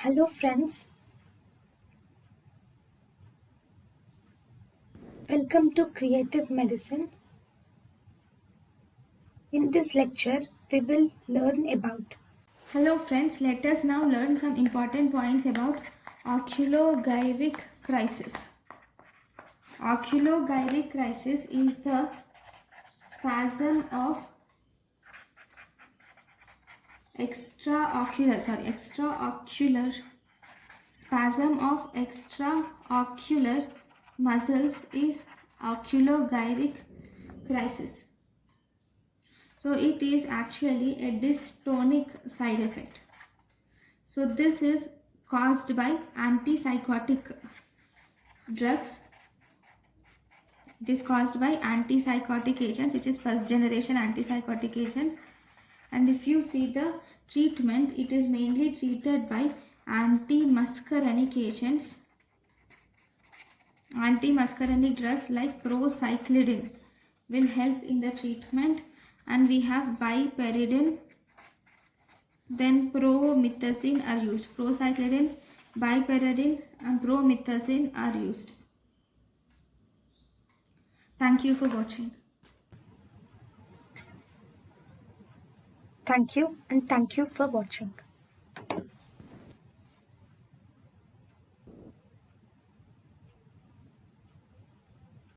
Hello friends, welcome to Creative Medicine. In this lecture, we will learn about. Hello friends, let us now learn some important points about oculogyric crisis. Oculogyric crisis is the spasm of extraocular spasm of extraocular muscles is oculogyric crisis. So it is actually a dystonic side effect. So this is caused by antipsychotic drugs. It is caused by antipsychotic agents, which is first generation antipsychotic agents. And if you see the treatment, it is mainly treated by antimuscarinic agents. Antimuscarinic drugs like procyclidine will help in the treatment. And we have biperidine, then promethazine are used. Procyclidine, biperidine and promethazine are used. Thank you for watching. Thank you and thank you for watching.